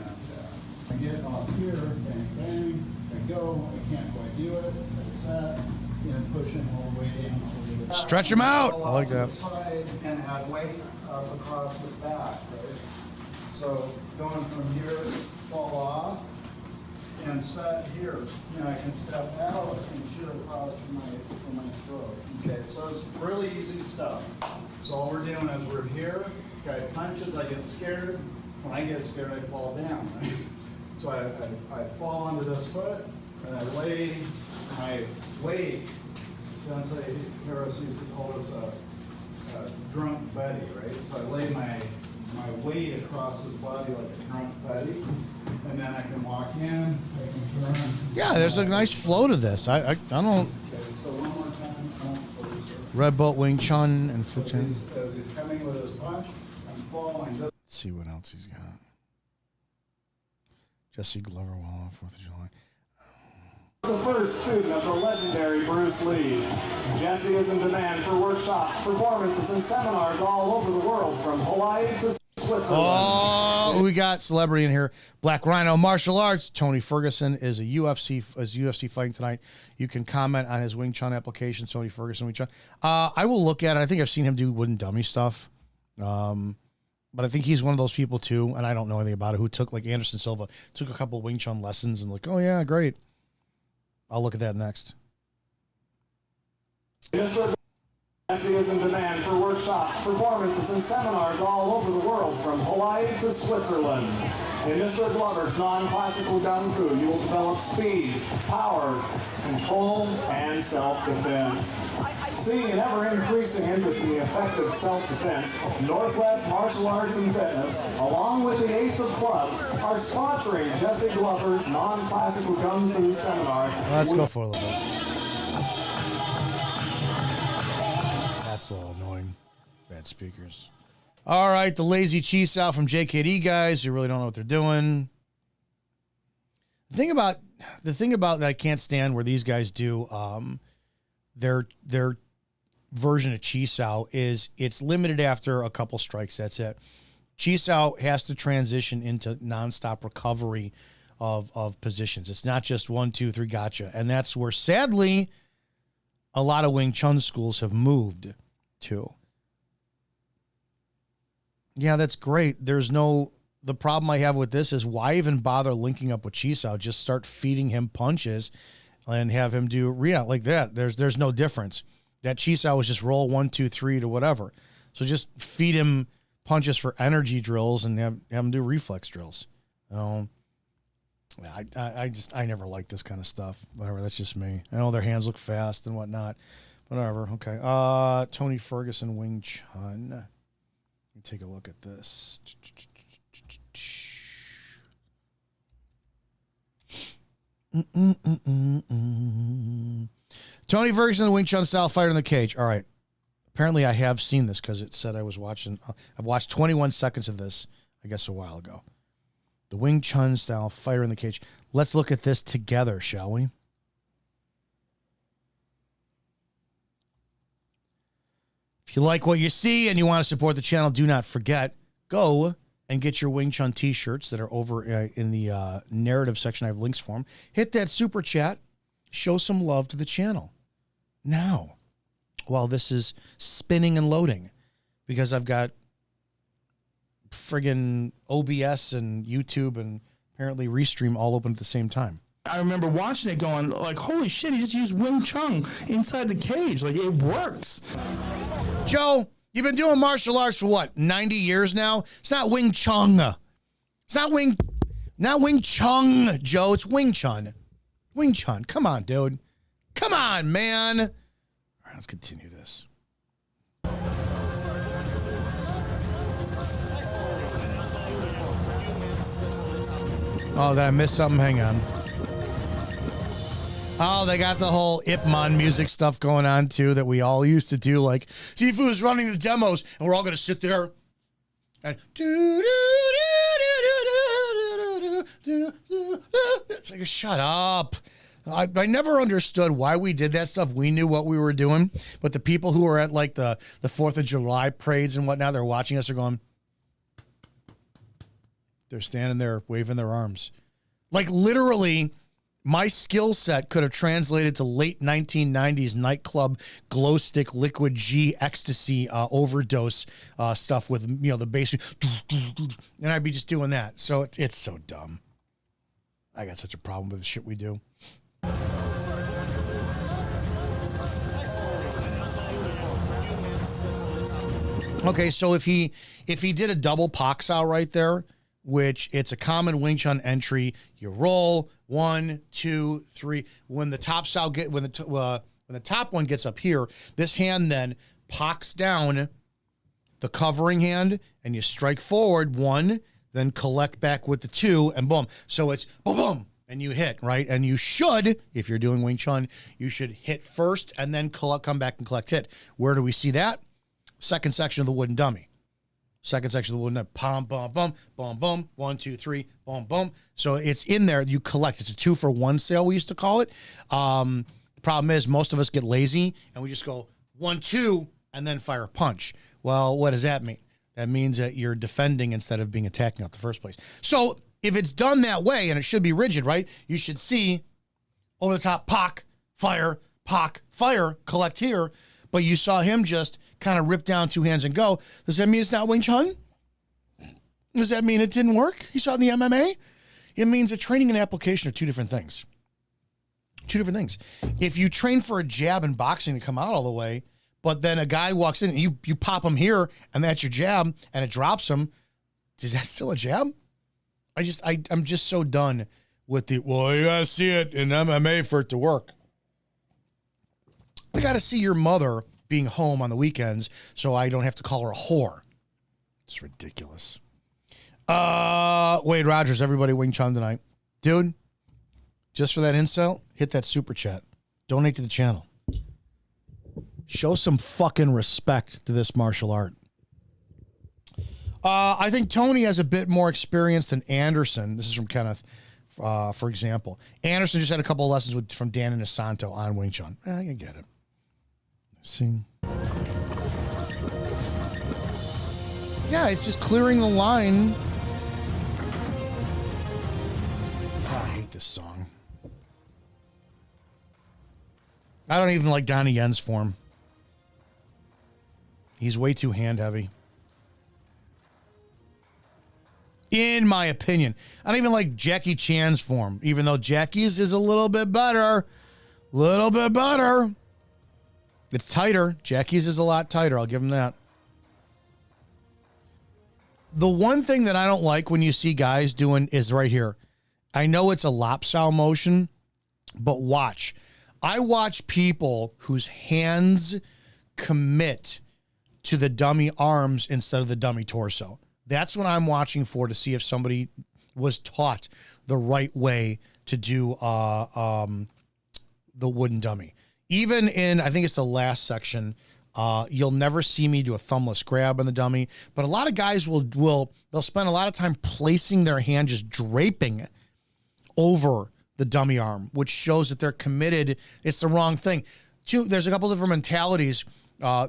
And I get off here. Bang, bang. I go. I can't quite do it. I set. And pushing all the way down. Stretch him out. I like that. Side and add weight up across his back. Right. So going from here, fall off, and set here. Now I can step out and shoot across from my throat. Okay, so it's really easy stuff. So all we're doing is we're here. Guy punches, I get scared. When I get scared, I fall down. Right? So I fall onto this foot, and I lay my weight Sensei Harris used to call us a drunk Betty, right? So I lay my weight across his body like a drunk Betty, and then I can walk in, I can turn. Yeah, there's a nice flow to this. I don't. Okay, so one more time. Red Belt Wing Chun and So Fightin. he's coming with his punch. I'm following. Let's see what else he's got. Jesse Glover, Wall, 4th of July. The first student of the legendary Bruce Lee. Jesse is in demand for workshops, performances, and seminars all over the world, from Hawaii to Switzerland. Oh, we got celebrity in here. Black Rhino Martial Arts. Tony Ferguson is UFC fighting tonight. You can comment on his Wing Chun application. Tony Ferguson Wing Chun. I will look at it. I think I've seen him do wooden dummy stuff. But I think he's one of those people too, and I don't know anything about it, who took, like Anderson Silva, took a couple of Wing Chun lessons and like, oh yeah, great. I'll look at that next. Jesse is in demand for workshops, performances, and seminars all over the world, from Hawaii to Switzerland. In Mr. Glover's non-classical Kung Fu, you will develop speed, power, control, and self-defense. Seeing an ever-increasing interest in the effective self-defense, Northwest Martial Arts and Fitness, along with the Ace of Clubs, are sponsoring Jesse Glover's non-classical Kung Fu seminar. Let's go for a little bit. That's a little annoying. Bad speakers. All right, the lazy cheese out from JKD guys who really don't know what they're doing. The thing about that I can't stand where these guys do their version of Chisao is it's limited after a couple strikes. That's it. Chisao has to transition into nonstop recovery of positions. It's not just 1, 2, 3, gotcha. And that's where, sadly, a lot of Wing Chun schools have moved to. Yeah, that's great. The problem I have with this is why even bother linking up with Chisao? Just start feeding him punches and have him do like that. There's no difference. That Chisao was just roll 1, 2, 3 to whatever. So just feed him punches for energy drills and have him do reflex drills. I never like this kind of stuff. Whatever, that's just me. I know their hands look fast and whatnot. Whatever. Okay. Tony Ferguson Wing Chun. Let me take a look at this. Tony Ferguson, Wing Chun style fighter in the cage. All right. Apparently I have seen this because it said I was watching. I've watched 21 seconds of this, I guess, a while ago. The Wing Chun style fighter in the cage. Let's look at this together, shall we? If you like what you see and you want to support the channel, do not forget, go and get your Wing Chun t-shirts that are over in the narrative section. I have links for them. Hit that super chat. Show some love to the channel. Now, while this is spinning and loading, because I've got friggin' OBS and YouTube and apparently Restream all open at the same time. I remember watching it going, like, holy shit, he just used Wing Chun inside the cage. Like, it works. Joe, you've been doing martial arts for what, 90 years now? It's not Wing Chun. It's not Wing Chun, Joe. It's Wing Chun. Wing Chun. Come on, dude. Come on, man. All right, let's continue this. Oh, did I miss something? Hang on. Oh, they got the whole Ip Man music stuff going on, too, that we all used to do. Like, Sifu's running the demos, and we're all going to sit there and it's like, shut up. I never understood why we did that stuff. We knew what we were doing, but the people who were at, like, the 4th of July parades and whatnot, they're watching us, they're going, they're standing there waving their arms. Like, literally, my skill set could have translated to late 1990s nightclub glow stick liquid G ecstasy overdose stuff with, you know, the bass, and I'd be just doing that. So it's so dumb. I got such a problem with the shit we do. Okay, so if he did a double pak sao right there, which it's a common Wing Chun entry, you roll 1, 2, 3. When the top sao when the When the top one gets up here, this hand then pocks down the covering hand, and you strike forward 1, then collect back with the 2, and boom. So it's boom, boom, and you hit, right? And you should, if you're doing Wing Chun, you should hit first and then come back and collect hit. Where do we see that? Second section of the wooden dummy. Second section of the wooden dummy. Pom, bum, bum, boom, boom. 1, 2, 3, boom, boom. So it's in there. You collect. It's a 2-for-1 sale, we used to call it. The problem is most of us get lazy, and we just go 1, 2, and then fire a punch. Well, what does that mean? That means that you're defending instead of being attacking out the first place. So if it's done that way, and it should be rigid, right? You should see over the top, pock, fire, collect here. But you saw him just kind of rip down 2 hands and go. Does that mean it's not Wing Chun? Does that mean it didn't work? You saw it in the MMA? It means that training and application are 2 different things. 2 different things. If you train for a jab in boxing to come out all the way, but then a guy walks in and you pop him here and that's your jab and it drops him, is that still a jab? I'm just so done with the, well, you gotta see it in MMA for it to work. I gotta see your mother being home on the weekends so I don't have to call her a whore. It's ridiculous. Wade Rogers, everybody Wing Chun tonight. Dude, just for that insult, hit that super chat. Donate to the channel. Show some fucking respect to this martial art. I think Tony has a bit more experience than Anderson. This is from Kenneth, for example. Anderson just had a couple of lessons from Dan and Asanto on Wing Chun. I can get it. Let's see. Yeah, it's just clearing the line. Oh, I hate this song. I don't even like Donnie Yen's form. He's way too hand heavy. In my opinion. I don't even like Jackie Chan's form, even though Jackie's is a little bit better. Little bit better. It's tighter. Jackie's is a lot tighter. I'll give him that. The one thing that I don't like when you see guys doing is right here. I know it's a lopsow motion, but watch. I watch people whose hands commit to the dummy arms instead of the dummy torso. That's what I'm watching for to see if somebody was taught the right way to do the wooden dummy. Even in, I think it's the last section, you'll never see me do a thumbless grab on the dummy, but a lot of guys they'll spend a lot of time placing their hand just draping over the dummy arm, which shows that they're committed. It's the wrong thing. There's a couple different mentalities.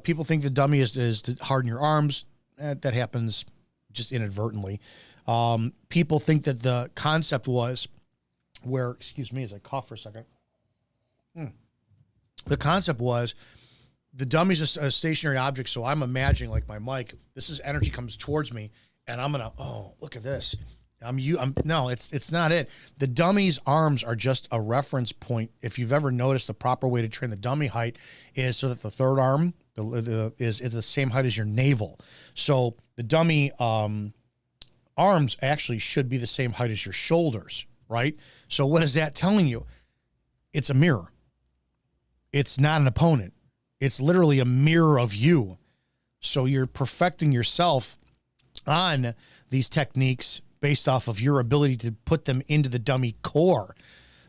People think the dummy is to harden your arms. That happens just inadvertently. People think that the concept was where, excuse me as I cough for a second. The concept was the dummy's a stationary object, so I'm imagining like my mic, this is energy comes towards me, and I'm gonna, oh, look at this. No, it's not it. The dummy's arms are just a reference point. If you've ever noticed, the proper way to train the dummy height is so that the third arm is the same height as your navel. So the dummy arms actually should be the same height as your shoulders, right? So what is that telling you? It's a mirror. It's not an opponent. It's literally a mirror of you. So you're perfecting yourself on these techniques based off of your ability to put them into the dummy core.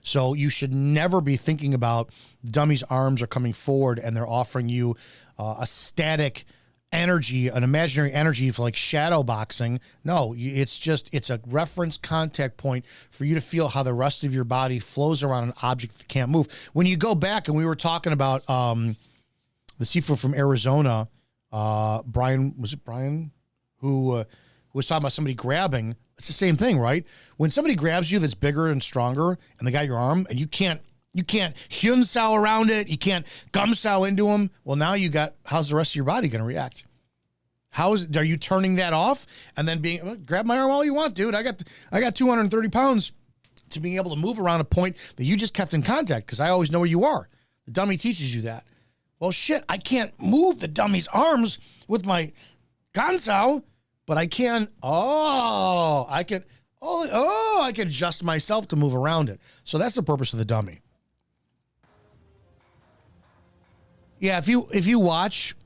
So you should never be thinking about the dummy's arms are coming forward and they're offering you a static energy, an imaginary energy for like shadow boxing. No, it's a reference contact point for you to feel how the rest of your body flows around an object that can't move. When you go back, and we were talking about the Sifu from Arizona, Brian, was it Brian? Who was talking about somebody grabbing. It's the same thing, right? When somebody grabs you that's bigger and stronger and they got your arm and you can't hyun sao around it, you can't gum sao into them. Well, now how's the rest of your body going to react? Are you turning that off and then grab my arm all you want, dude? I got 230 pounds to being able to move around a point that you just kept in contact because I always know where you are. The dummy teaches you that. Well, shit, I can't move the dummy's arms with my gansao, but I can. I can adjust myself to move around it. So that's the purpose of the dummy. Yeah, if you watch,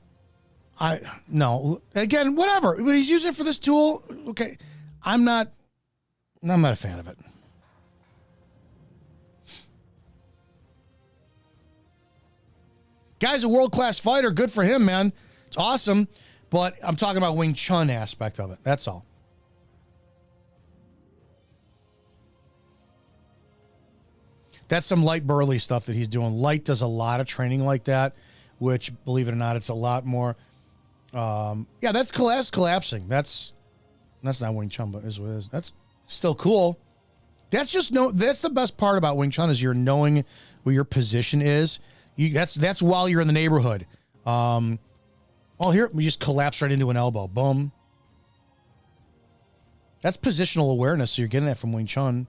no, again, whatever. But he's using it for this tool. Okay, I'm not a fan of it. Guy's a world-class fighter. Good for him, man. It's awesome. But I'm talking about Wing Chun aspect of it. That's all. That's some light burly stuff that he's doing. Light does a lot of training like that, which, believe it or not, it's a lot more. Yeah, that's collapsing. That's not Wing Chun, but is what it is. That's still cool. That's the best part about Wing Chun is you're knowing where your position is. That's while you're in the neighborhood. Here we just collapse right into an elbow. Boom. That's positional awareness. So you're getting that from Wing Chun.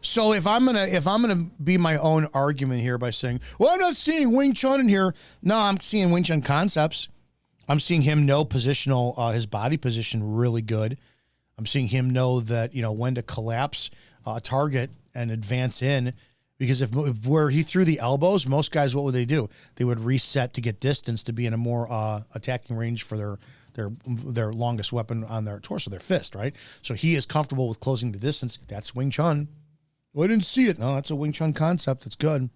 So if I'm gonna be my own argument here by saying, well, I'm not seeing Wing Chun in here. No, I'm seeing Wing Chun concepts. I'm seeing him know positional, his body position really good. I'm seeing him know that, when to collapse a target and advance in, because if where he threw the elbows, most guys, what would they do? They would reset to get distance to be in a more attacking range for their longest weapon on their torso, their fist, right? So he is comfortable with closing the distance. That's Wing Chun. Well, I didn't see it. No, that's a Wing Chun concept. It's good.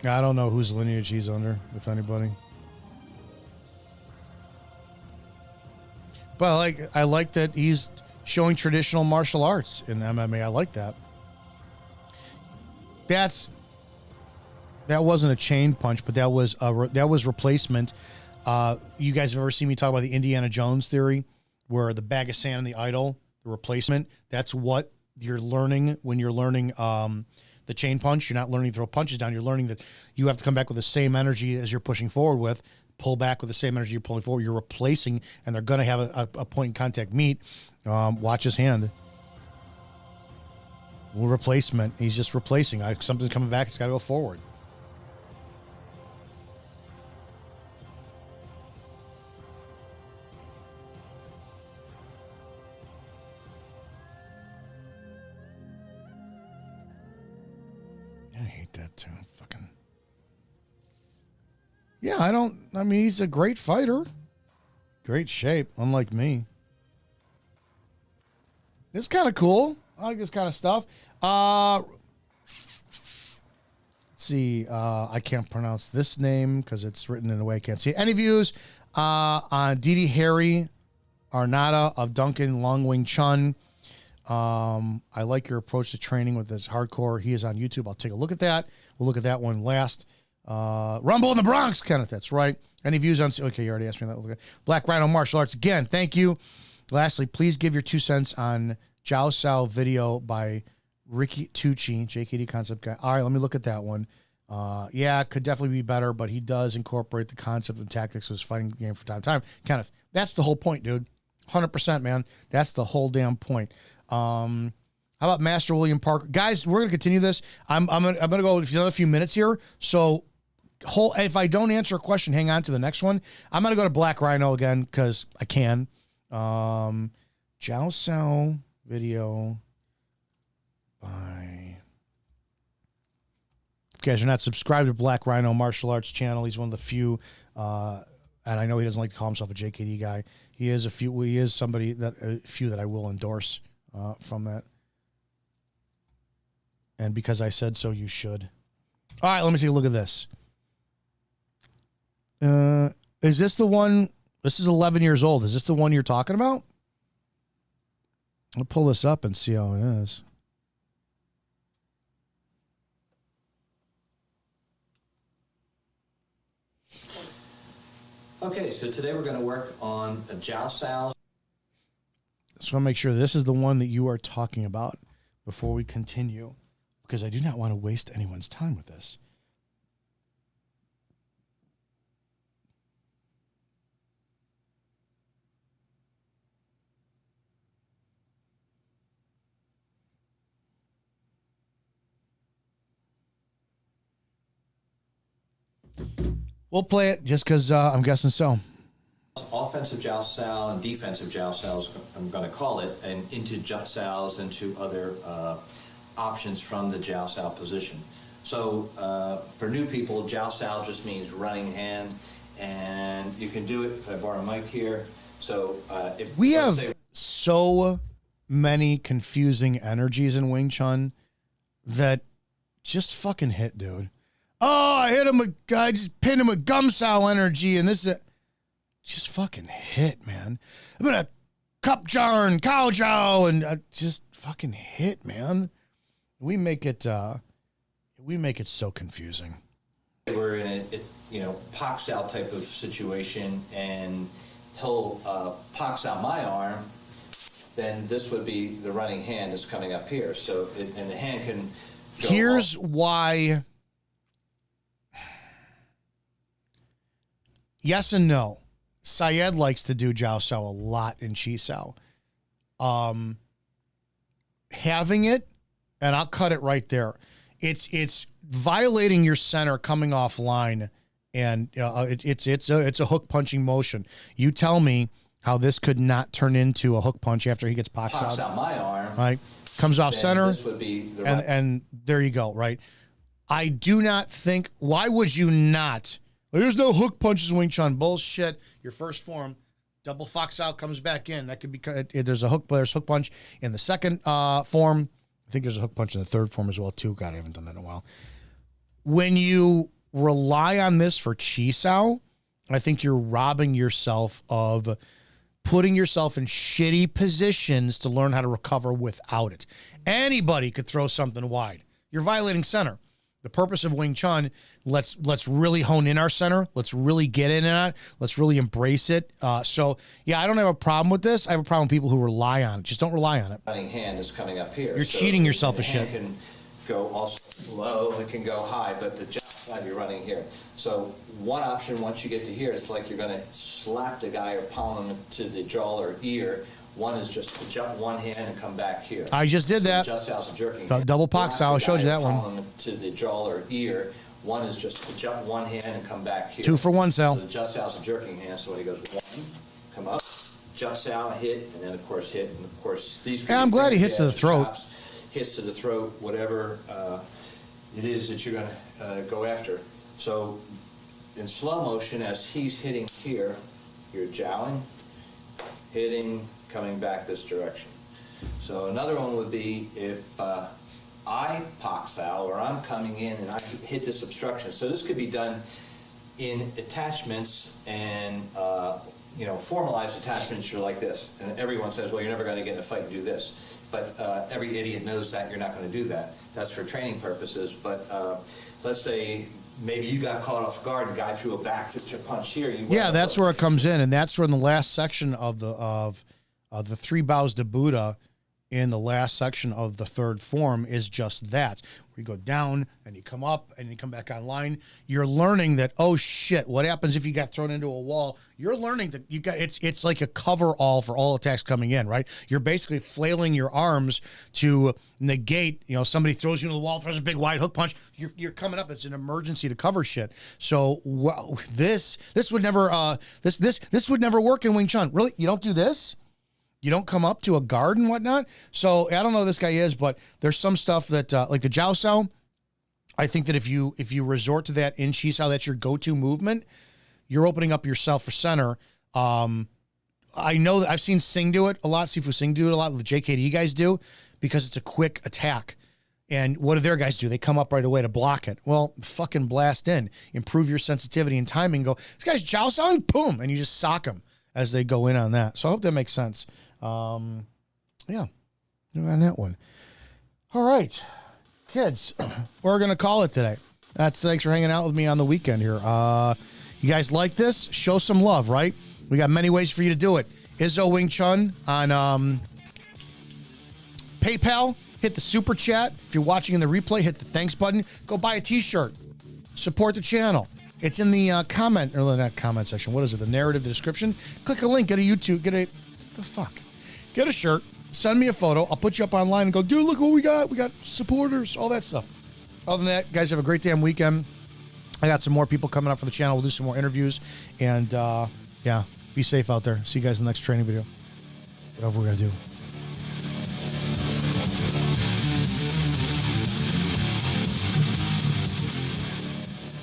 I don't know whose lineage he's under, if anybody. But I like that he's showing traditional martial arts in MMA. I like that. That wasn't a chain punch, but that was replacement. You guys have ever seen me talk about the Indiana Jones theory, where the bag of sand and the idol, the replacement? That's what you're learning when you're learning the chain punch. You're not learning to throw punches down. You're learning that you have to come back with the same energy as you're pushing forward with. Pull back with the same energy you're pulling forward. You're replacing, and they're going to have a point in contact meet. Watch his hand. Replacement. He's just replacing. Something's coming back. It's got to go forward. I hate that too. Fucking. Yeah, I mean, he's a great fighter. Great shape, unlike me. It's kind of cool. I like this kind of stuff. Let's see. I can't pronounce this name because it's written in a way I can't see. Any views on Didi Harry Arnada of Duncan Long Wing Chun? I like your approach to training with this hardcore. He is on YouTube. I'll take a look at that. We'll look at that one last. Rumble in the Bronx, Kenneth. That's right. Any views on... Okay, you already asked me that. Okay. Black Rhino Martial Arts. Again, thank you. Lastly, please give your 2 cents on Jiao Sao video by Ricky Tucci, JKD concept guy. All right, let me look at that one. Yeah, it could definitely be better, but he does incorporate the concept and tactics of his fighting game from time to time. Kind of, that's the whole point, dude. 100%, man. That's the whole damn point. How about Master William Parker? Guys, we're gonna continue this. I'm gonna go another few minutes here. So, if I don't answer a question, hang on to the next one. I'm gonna go to Black Rhino again because I can. Jiao Sao video by... If you guys are not subscribed to Black Rhino Martial Arts channel, he's one of the few, and I know he doesn't like to call himself a JKD guy. He is somebody that I will endorse from that. And because I said so, you should. All right, let me take a look at this. Is this the one? This is 11 years old. Is this the one you're talking about? I'll pull this up and see how it is. Okay, so today we're going to work on a Jiao Sao. So I'll make sure this is the one that you are talking about before we continue, because I do not want to waste anyone's time with this. We'll play it just because I'm guessing so. Offensive joust style and defensive joust styles, I'm going to call it, and into joust styles, into other options from the joust style position. So for new people, joust style just means running hand, and you can do it. If I borrow a mic here, so if we have so many confusing energies in Wing Chun that just fucking hit, dude. Oh, I hit him with, I just pinned him with gum sow energy, and this is just fucking hit, man. I'm gonna cup jar and cow jow, and just fucking hit, man. We make it so confusing. We're in a pox out type of situation, and he'll pox out my arm. Then this would be the running hand is coming up here. So and the hand can. Here's why. Yes and no. Syed likes to do Jiao Sao a lot in Chi Sao. Having it, and I'll cut it right there. It's violating your center coming offline, and it's a hook punching motion. You tell me how this could not turn into a hook punch after he gets pox out my arm. Right, comes off center. This would be the and there you go. Right. I do not think. Why would you not? There's no hook punches in Wing Chun. Bullshit. Your first form, double fox out, comes back in. That could be. There's hook punch in the second form. I think there's a hook punch in the third form as well too. God, I haven't done that in a while. When you rely on this for Chi Sao, I think you're robbing yourself of putting yourself in shitty positions to learn how to recover without it. Anybody could throw something wide. You're violating center. The purpose of Wing Chun, let's really hone in our center. Let's really get in on it. Let's really embrace it. So, yeah, I don't have a problem with this. I have a problem with people who rely on it. Just don't rely on it. Running hand is coming up here. You're cheating yourself a shit. It can go also low, it can go high, but the jump side you're running here. So one option, once you get to here, it's like you're going to slap the guy or palm him to the jaw or ear. One is just to jump one hand and come back here. I just did that. Just out jerking. Double pox style. I showed you that one. To the jaw or ear. One is just to jump one hand and come back here. 2 for 1, Sal. So just out a jerking hand. So when he goes one, come up, just out, hit, and then of course hit, and of course these. Yeah, I'm glad he hits to the throat. Chops, hits to the throat, whatever it is that you're going to go after. So in slow motion, as he's hitting here, you're jowing, hitting, coming back this direction. So another one would be if I pox out, or I'm coming in and I hit this obstruction. So this could be done in attachments, and formalized attachments. You're like this, and everyone says, well, you're never going to get in a fight and do this. But every idiot knows that you're not going to do that. That's for training purposes. But let's say maybe you got caught off guard and guy threw a back punch here. Yeah, that's where it comes in, and that's where in the last section of the 3 bows to Buddha, in the last section of the third form, is just that. Where you go down and you come up and you come back online. You're learning that, oh shit, what happens if you got thrown into a wall? You're learning that you got it's like a cover all for all attacks coming in, right? You're basically flailing your arms to negate, somebody throws you into the wall, throws a big wide hook punch. You're coming up. It's an emergency to cover shit. So this would never this would never work in Wing Chun. Really, you don't do this. You don't come up to a guard and whatnot. So I don't know who this guy is, but there's some stuff that like the Jiao Sao. I think that if you resort to that in Chi Sao, that's your go-to movement, you're opening up yourself for center. I know that I've seen Singh do it a lot. Sifu Singh do it a lot. The JKD guys do, because it's a quick attack. And what do their guys do? They come up right away to block it. Well, fucking blast in. Improve your sensitivity and timing. Go, this guy's Jiao Sao, and boom, and you just sock them as they go in on that. So I hope that makes sense. Yeah, on that one. All right, kids, we're going to call it today. Thanks for hanging out with me on the weekend here. You guys like this? Show some love, right? We got many ways for you to do it. Izzo Wing Chun on PayPal. Hit the super chat. If you're watching in the replay, hit the thanks button. Go buy a t-shirt. Support the channel. It's in the not comment section. What is it? The narrative, the description. Click a link. Get a YouTube. Get a shirt. Send me a photo. I'll put you up online and go, dude, look what we got. We got supporters, all that stuff. Other than that, guys, have a great damn weekend. I got some more people coming up for the channel. We'll do some more interviews. And, yeah, be safe out there. See you guys in the next training video. Whatever we're going to do.